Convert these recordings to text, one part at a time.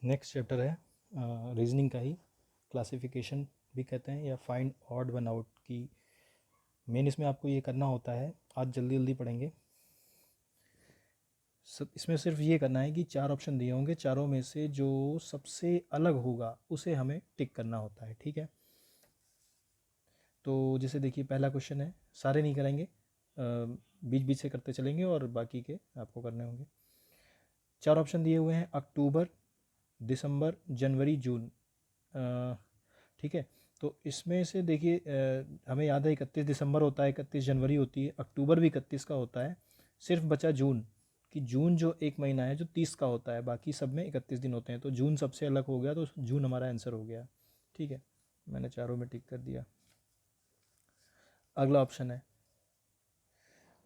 Next chapter है reasoning का ही, classification भी कहते हैं या फाइंड ऑड वन आउट की। मेन इसमें आपको ये करना होता है, आज जल्दी जल्दी पढ़ेंगे सब। इसमें सिर्फ ये करना है कि 4 ऑप्शन दिए होंगे, चारों में से जो सबसे अलग होगा उसे हमें टिक करना होता है, ठीक है। तो जैसे देखिए पहला क्वेश्चन है, सारे नहीं करेंगे, बीच बीच से करते चलेंगे और बाकी के आपको करने होंगे। 4 ऑप्शन दिए हुए हैं, अक्टूबर, दिसंबर, जनवरी, जून, ठीक है। तो इसमें से देखिए हमें याद है 31 दिसंबर होता है, 31 जनवरी होती है, अक्टूबर भी 31 का होता है, सिर्फ बचा जून। कि जून जो एक महीना है जो 30 का होता है, बाकी सब में 31 दिन होते हैं, तो जून सबसे अलग हो गया, तो जून हमारा आंसर हो गया, ठीक है। मैंने चारों में टिक कर दिया। अगला ऑप्शन है,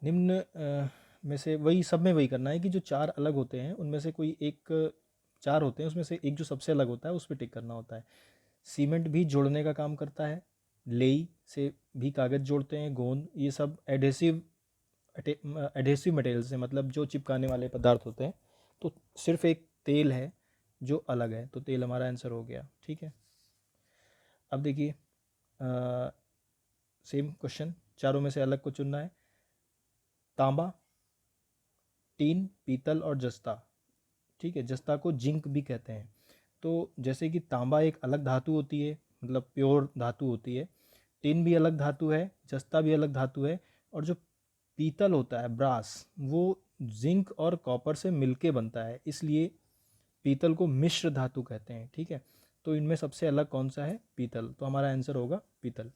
निम्न में से वही, सब में वही करना है कि जो 4 अलग होते हैं उनमें से कोई एक, 4 होते हैं उसमें से एक जो सबसे अलग होता है उस पर टिक करना होता है। सीमेंट भी जोड़ने का काम करता है, लेई से भी कागज़ जोड़ते हैं, गोंद, ये सब एडहेसिव मटेरियल से, मतलब जो चिपकाने वाले पदार्थ होते हैं। तो सिर्फ एक तेल है जो अलग है, तो तेल हमारा आंसर हो गया, ठीक है। अब देखिए सेम क्वेश्चन, चारों में से अलग को चुनना है। तांबा, टीन, पीतल और जस्ता, ठीक है। जस्ता को जिंक भी कहते हैं। तो जैसे कि तांबा एक अलग धातु होती है, मतलब प्योर धातु होती है, टिन भी अलग धातु है, जस्ता भी अलग धातु है, और जो पीतल होता है, ब्रास, वो जिंक और कॉपर से मिलके बनता है, इसलिए पीतल को मिश्र धातु कहते हैं, ठीक है। तो इनमें सबसे अलग कौन सा है? पीतल, तो हमारा आंसर होगा पीतल।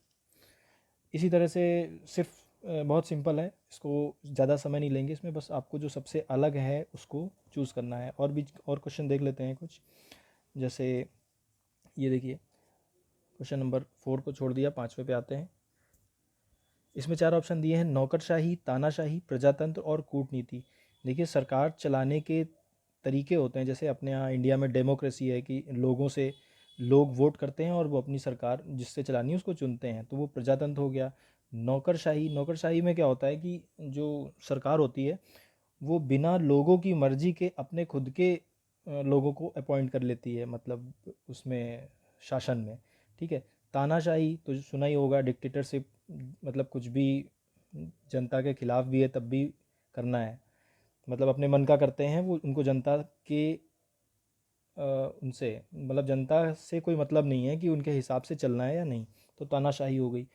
इसी तरह से सिर्फ बहुत सिंपल है, इसको ज़्यादा समय नहीं लेंगे इसमें, बस आपको जो सबसे अलग है उसको चूज़ करना है। और भी और क्वेश्चन देख लेते हैं कुछ, जैसे ये देखिए क्वेश्चन नंबर 4 को छोड़ दिया, 5वें पे आते हैं। इसमें 4 ऑप्शन दिए हैं, नौकरशाही, तानाशाही, प्रजातंत्र और कूटनीति। देखिए सरकार चलाने के तरीके होते हैं, जैसे अपने यहाँ इंडिया में डेमोक्रेसी है कि लोगों से लोग वोट करते हैं और वो अपनी सरकार जिससे चलानी है उसको चुनते हैं, तो वो प्रजातंत्र हो गया। नौकरशाही, नौकरशाही में क्या होता है कि जो सरकार होती है वो बिना लोगों की मर्जी के अपने खुद के लोगों को अपॉइंट कर लेती है, मतलब उसमें शासन में, ठीक है। तानाशाही तो सुना ही होगा, डिक्टेटरशिप, मतलब कुछ भी जनता के खिलाफ भी है तब भी करना है, मतलब अपने मन का करते हैं वो, उनको जनता के उनसे मतलब जनता से कोई मतलब नहीं है कि उनके हिसाब से चलना है या नहीं, तो तानाशाही हो गई।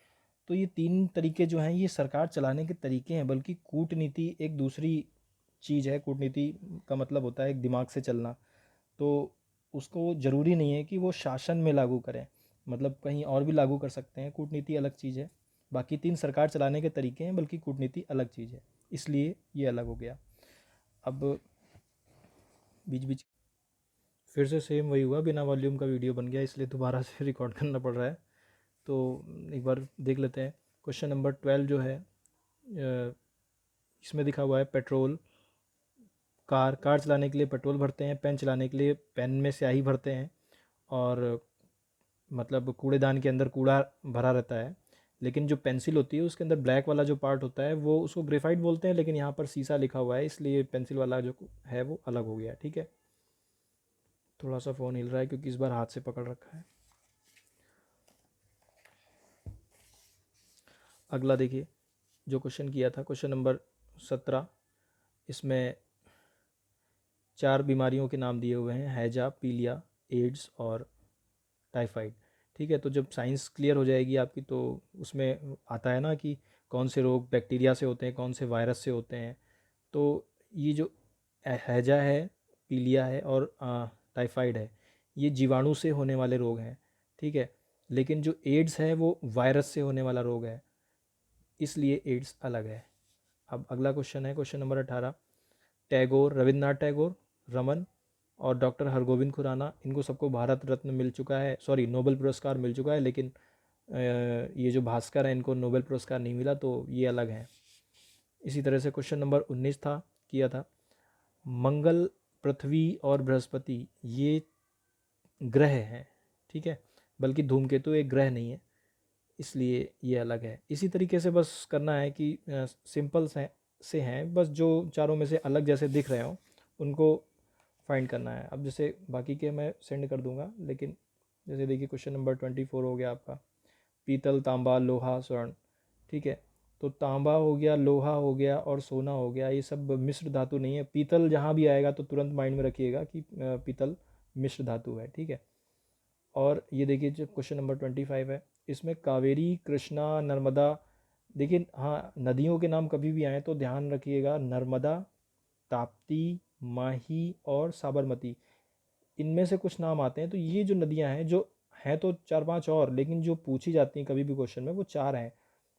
तो ये 3 तरीके जो हैं ये सरकार चलाने के तरीके हैं, बल्कि कूटनीति एक दूसरी चीज़ है। कूटनीति का मतलब होता है एक दिमाग से चलना, तो उसको ज़रूरी नहीं है कि वो शासन में लागू करें, मतलब कहीं और भी लागू कर सकते हैं। कूटनीति अलग चीज़ है, बाकी 3 सरकार चलाने के तरीके हैं, बल्कि कूटनीति अलग चीज़ है, इसलिए ये अलग हो गया। अब बीच बीच फिर से सेम वही हुआ, बिना वॉल्यूम का वीडियो बन गया, इसलिए दोबारा से रिकॉर्ड करना पड़ रहा है। तो एक बार देख लेते हैं। क्वेश्चन नंबर 12 जो है, इसमें दिखा हुआ है पेट्रोल, कार चलाने के लिए पेट्रोल भरते हैं, पेन चलाने के लिए पेन में स्याही भरते हैं, और मतलब कूड़ेदान के अंदर कूड़ा भरा रहता है। लेकिन जो पेंसिल होती है उसके अंदर ब्लैक वाला जो पार्ट होता है वो उसको ग्रेफाइट बोलते हैं, लेकिन यहाँ पर शीशा लिखा हुआ है, इसलिए पेंसिल वाला जो है वो अलग हो गया, ठीक है। थोड़ा सा फ़ोन हिल रहा है क्योंकि इस बार हाथ से पकड़ रखा है। अगला देखिए, जो क्वेश्चन किया था, क्वेश्चन नंबर 17, इसमें 4 बीमारियों के नाम दिए हुए हैं, हैजा, पीलिया, एड्स और टाइफाइड, ठीक है। तो जब साइंस क्लियर हो जाएगी आपकी तो उसमें आता है ना कि कौन से रोग बैक्टीरिया से होते हैं, कौन से वायरस से होते हैं। तो ये जो हैजा है, पीलिया है और टाइफाइड है, ये जीवाणु से होने वाले रोग हैं, ठीक है। लेकिन जो एड्स है वो वायरस से होने वाला रोग है, इसलिए एड्स अलग है। अब अगला क्वेश्चन है, क्वेश्चन नंबर 18, टैगोर, रविन्द्रनाथ टैगोर, रमन और डॉक्टर हरगोविंद खुराना, इनको सबको भारत रत्न मिल चुका है, सॉरी नोबेल पुरस्कार मिल चुका है, लेकिन ये जो भास्कर है इनको नोबेल पुरस्कार नहीं मिला, तो ये अलग हैं। इसी तरह से क्वेश्चन नंबर 19 था, किया था, मंगल, पृथ्वी और बृहस्पति ये ग्रह हैं, ठीक है, बल्कि धूमकेतु एक ग्रह नहीं है, इसलिए ये अलग है। इसी तरीके से बस करना है कि सिंपल से हैं, बस जो चारों में से अलग जैसे दिख रहे हो उनको फाइंड करना है। अब जैसे बाकी के मैं सेंड कर दूंगा, लेकिन जैसे देखिए क्वेश्चन नंबर 24 हो गया आपका, पीतल, तांबा, लोहा, स्वर्ण। ठीक है, तो तांबा हो गया, लोहा हो गया और सोना हो गया, ये सब मिश्र धातु नहीं है। पीतल जहाँ भी आएगा तो तुरंत माइंड में रखिएगा कि पीतल मिश्र धातु है। ठीक है, और ये देखिए जो क्वेश्चन नंबर 25 है, इसमें कावेरी, कृष्णा, नर्मदा। देखिए हाँ, नदियों के नाम कभी भी आए तो ध्यान रखिएगा, नर्मदा, ताप्ती, माही और साबरमती, इनमें से कुछ नाम आते हैं। तो ये जो नदियां हैं, जो हैं तो चार पांच और, लेकिन जो पूछी जाती हैं कभी भी क्वेश्चन में वो चार हैं,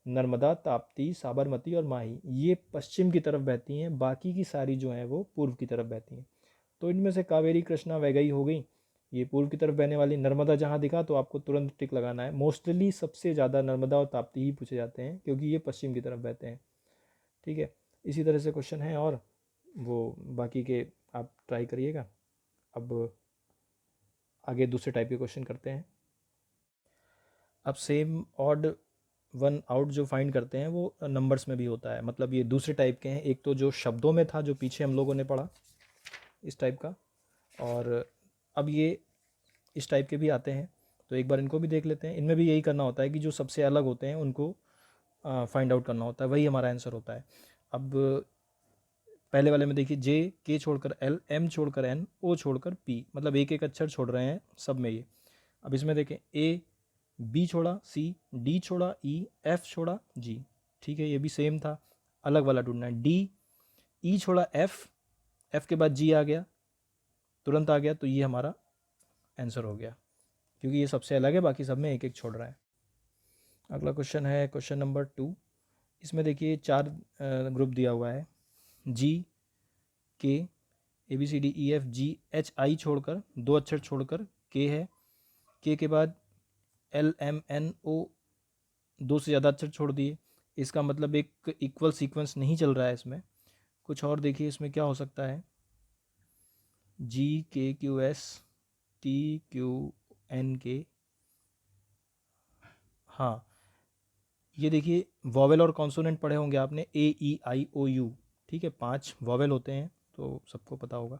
नर्मदा, ताप्ती, साबरमती और माही। ये पश्चिम की तरफ बहती हैं, बाकी की सारी जो हैं वो पूर्व की तरफ बहती हैं। तो इनमें से कावेरी, कृष्णा, वैगई हो गई, ये पूर्व की तरफ बहने वाली। नर्मदा जहाँ दिखा तो आपको तुरंत टिक लगाना है। मोस्टली सबसे ज़्यादा नर्मदा और ताप्ती ही पूछे जाते हैं, क्योंकि ये पश्चिम की तरफ बहते हैं। ठीक है, इसी तरह से क्वेश्चन है और वो बाकी के आप ट्राई करिएगा। अब आगे दूसरे टाइप के क्वेश्चन करते हैं। अब सेम ऑड वन आउट जो फाइंड करते हैं वो नंबर्स में भी होता है, मतलब ये दूसरे टाइप के हैं। एक तो जो शब्दों में था जो पीछे हम लोगों ने पढ़ा इस टाइप का, और अब ये इस टाइप के भी आते हैं। तो एक बार इनको भी देख लेते हैं। इनमें भी यही करना होता है कि जो सबसे अलग होते हैं उनको फाइंड आउट करना होता है, वही हमारा आंसर होता है। अब पहले वाले में देखिए, जे के छोड़कर एल, एम छोड़कर एन, ओ छोड़कर पी, मतलब एक एक अक्षर छोड़ रहे हैं सब में ये। अब इसमें देखें, ए बी छोड़ा सी, डी छोड़ा ई, एफ छोड़ा जी। ठीक है, ये भी सेम था, अलग वाला ढूंढना है। डी ई छोड़ा एफ, एफ के बाद जी आ गया, तुरंत आ गया, तो ये हमारा आंसर हो गया, क्योंकि ये सबसे अलग है, बाकी सब में एक एक छोड़ रहा है। अगला क्वेश्चन है क्वेश्चन नंबर 2। इसमें देखिए चार ग्रुप दिया हुआ है, G K, A B C D E F G H I छोड़कर, दो अक्षर छोड़कर के है। के बाद एल एम एन ओ, दो से ज़्यादा अक्षर छोड़ दिए। इसका मतलब एक इक्वल सीक्वेंस नहीं चल रहा है इसमें। कुछ और देखिए इसमें क्या हो सकता है, G K Q S T Q N K. हाँ, ये देखिए वॉवेल और कॉन्सोनेंट पढ़े होंगे आपने, ए ई आई ओ यू। ठीक है, 5 वॉवेल होते हैं, तो सबको पता होगा।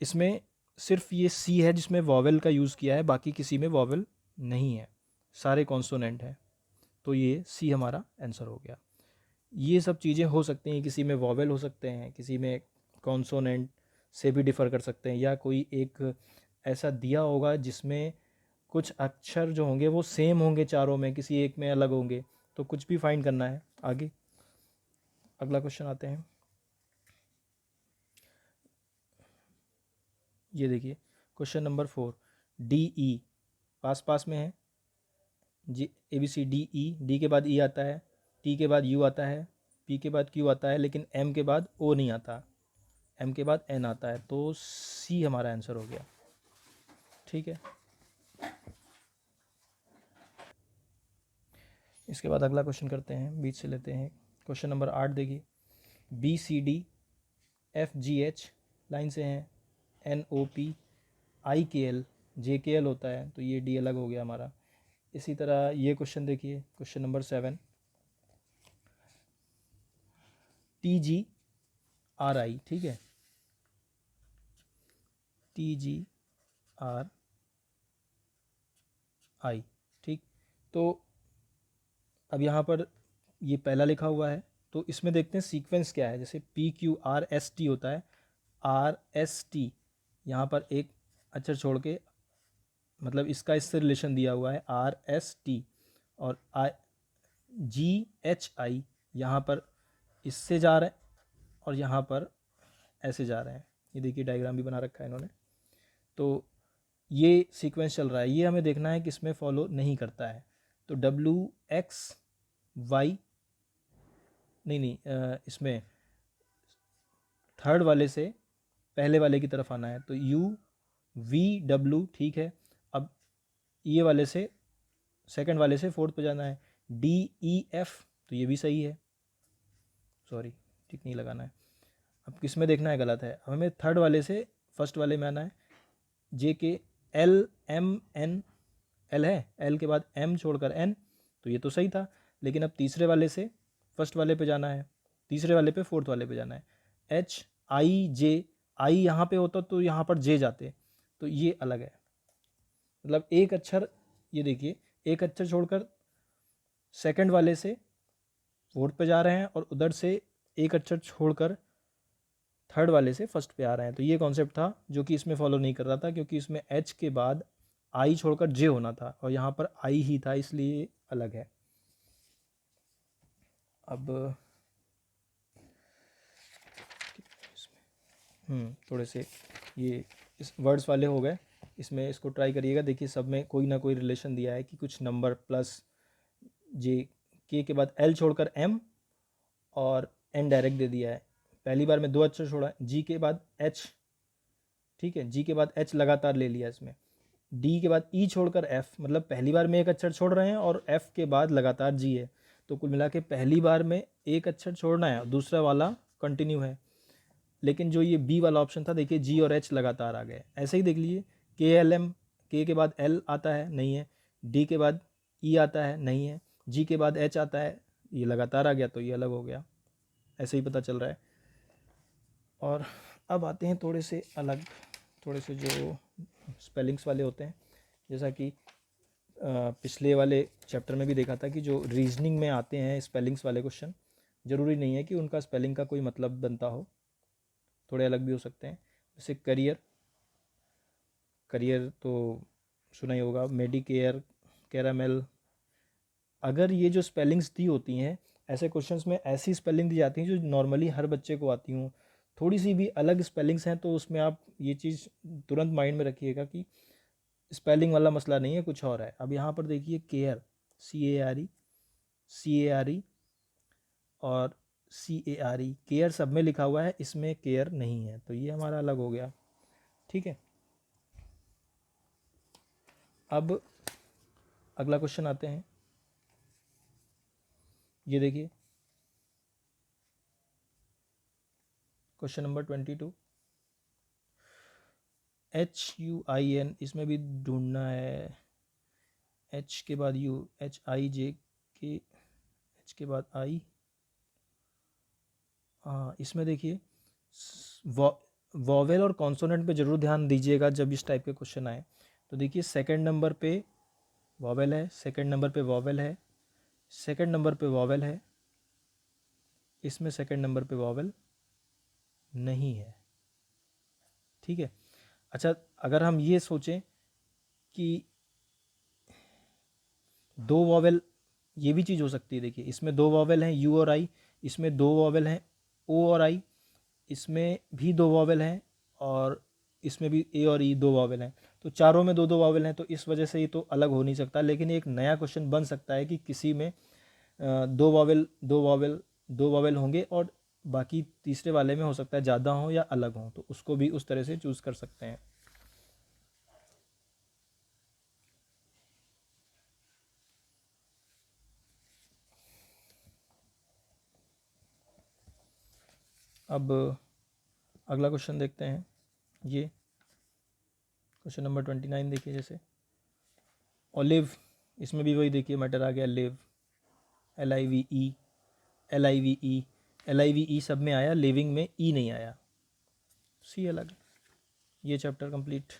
इसमें सिर्फ ये सी है जिसमें वॉवेल का यूज़ किया है, बाकी किसी में वॉवेल नहीं है, सारे कॉन्सोनेंट हैं। तो ये सी हमारा आंसर हो गया। ये सब चीज़ें हो सकती हैं, किसी में वॉवेल हो सकते हैं, किसी में कॉन्सोनेंट से भी डिफ़र कर सकते हैं, या कोई एक ऐसा दिया होगा जिसमें कुछ अक्षर जो होंगे वो सेम होंगे चारों में, किसी एक में अलग होंगे। तो कुछ भी फाइंड करना है आगे। अगला क्वेश्चन आते हैं, ये देखिए क्वेश्चन नंबर 4, डी ई पास पास में है, G A B C D E, D के बाद ई आता है, टी के बाद यू आता है, पी के बाद क्यू आता है, लेकिन एम के बाद ओ नहीं आता, एम के बाद एन आता है, तो सी हमारा आंसर हो गया। ठीक है, इसके बाद अगला क्वेश्चन करते हैं, बीच से लेते हैं। क्वेश्चन नंबर 8 देखिए, B C D F G H line से हैं, एन ओ पी आई के एल, जे के एल होता है, तो ये डी अलग हो गया हमारा। इसी तरह ये क्वेश्चन देखिए, question number 7, T G are आई। ठीक है, टी जी आर आई। ठीक, तो अब यहाँ पर ये पहला लिखा हुआ है, तो इसमें देखते हैं सीक्वेंस क्या है। जैसे P Q R S T होता है, आर एस टी यहाँ पर एक अक्षर छोड़ के, मतलब इसका इससे रिलेशन दिया हुआ है आर एस टी, और आई जी एच आई यहाँ पर इससे जा रहे हैं, और यहाँ पर ऐसे जा रहे हैं। ये देखिए डायग्राम भी बना रखा है इन्होंने। तो ये सीक्वेंस चल रहा है, ये हमें देखना है कि इसमें फॉलो नहीं करता है। तो डब्ल्यू एक्स वाई, नहीं नहीं, इसमें थर्ड वाले से पहले वाले की तरफ आना है, तो यू वी डब्ल्यू। ठीक है, अब ये वाले से सेकंड वाले से फोर्थ पे जाना है, डी ई एफ, तो ये भी सही है, सॉरी ठीक नहीं लगाना है। अब किस में देखना है, गलत है, अब हमें थर्ड वाले से फर्स्ट वाले में आना है, जे के एल एम एन, एल है, एल के बाद एम छोड़कर एन, तो ये तो सही था। लेकिन अब तीसरे वाले से फर्स्ट वाले पे जाना है, तीसरे वाले पे फोर्थ वाले पे जाना है, एच आई जे आई यहाँ पे होता तो यहाँ पर जे जाते, तो ये अलग है। मतलब एक अक्षर, ये देखिए एक अक्षर छोड़कर सेकंड वाले से फोर्थ पे जा रहे हैं और उधर से एक अक्षर छोड़कर थर्ड वाले से फर्स्ट पे आ रहे हैं। तो ये कॉन्सेप्ट था जो कि इसमें फॉलो नहीं कर रहा था, क्योंकि इसमें एच के बाद आई छोड़कर जे होना था और यहाँ पर आई ही था, इसलिए अलग है। अब थोड़े से ये इस वर्ड्स वाले हो गए, इसमें इसको ट्राई करिएगा। देखिए सब में कोई ना कोई रिलेशन दिया है कि कुछ नंबर प्लस जे, के बाद एल छोड़कर एम और एन डायरेक्ट दे दिया है। पहली बार में दो अक्षर छोड़ा है, जी के बाद एच, ठीक है, जी के बाद एच लगातार ले लिया इसमें, डी के बाद ई छोड़कर एफ, मतलब पहली बार में एक अक्षर छोड़ रहे हैं और एफ के बाद लगातार जी है। तो कुल मिला के पहली बार में एक अक्षर छोड़ना है, दूसरा वाला कंटिन्यू है। लेकिन जो ये बी वाला ऑप्शन था, देखिए जी और एच लगातार आ गए। ऐसे ही देख लीजिए के एल एम, के बाद एल आता है, नहीं है, डी के बाद ई आता है, नहीं है, जी के बाद एच आता है, ये लगातार आ गया, तो ये अलग हो गया। ऐसे ही पता चल रहा है। और अब आते हैं थोड़े से अलग, थोड़े से जो स्पेलिंग्स वाले होते हैं, जैसा कि पिछले वाले चैप्टर में भी देखा था कि जो रीजनिंग में आते हैं स्पेलिंग्स वाले क्वेश्चन, ज़रूरी नहीं है कि उनका स्पेलिंग का कोई मतलब बनता हो, थोड़े अलग भी हो सकते हैं। जैसे करियर, करियर तो सुना ही होगा, मेडिकेयर, कैरामेल। अगर ये जो स्पेलिंग्स दी होती हैं, ऐसे क्वेश्चंस में ऐसी स्पेलिंग दी जाती हैं जो नॉर्मली हर बच्चे को आती हूँ, थोड़ी सी भी अलग स्पेलिंग्स हैं तो उसमें आप ये चीज़ तुरंत माइंड में रखिएगा कि स्पेलिंग वाला मसला नहीं है, कुछ और है। अब यहाँ पर देखिए केयर, CARE और CARE, केयर सब में लिखा हुआ है, इसमें केयर नहीं है, तो ये हमारा अलग हो गया। ठीक है, अब अगला क्वेश्चन आते हैं। ये देखिए क्वेश्चन नंबर 22, HUIN, इसमें भी ढूंढना है। H के बाद U, HIJ के, H के बाद I। हाँ, इसमें देखिए वॉवेल और कॉन्सोनेंट पे ज़रूर ध्यान दीजिएगा जब इस टाइप के क्वेश्चन आए। तो देखिए सेकंड नंबर पे वॉवेल है, सेकंड नंबर पे वॉवेल है, सेकंड नंबर पे वॉवेल है, इसमें सेकंड नंबर पे वॉवेल नहीं है। ठीक है, अच्छा अगर हम ये सोचें कि दो वॉवेल, ये भी चीज़ हो सकती है। देखिए इसमें दो वॉवेल हैं यू और आई, इसमें दो वॉवेल हैं ओ और आई, इसमें भी दो वॉवेल हैं और इसमें भी ए और ई दो वॉवेल हैं, तो चारों में दो दो वॉवेल हैं, तो इस वजह से ये तो अलग हो नहीं सकता। लेकिन एक नया क्वेश्चन बन सकता है कि किसी में दो वॉवेल दो वॉवेल दो वॉवेल होंगे और बाकी तीसरे वाले में हो सकता है ज़्यादा हो या अलग हो, तो उसको भी उस तरह से चूज़ कर सकते हैं। अब अगला क्वेश्चन देखते हैं। ये क्वेश्चन नंबर 29 देखिए, जैसे ओलिव, इसमें भी वही देखिए मैटर आ गया, लिव, LIVE, LIVE, LIVE सब में आया, लिविंग में ई नहीं आया, सी अलग। ये चैप्टर कंप्लीट।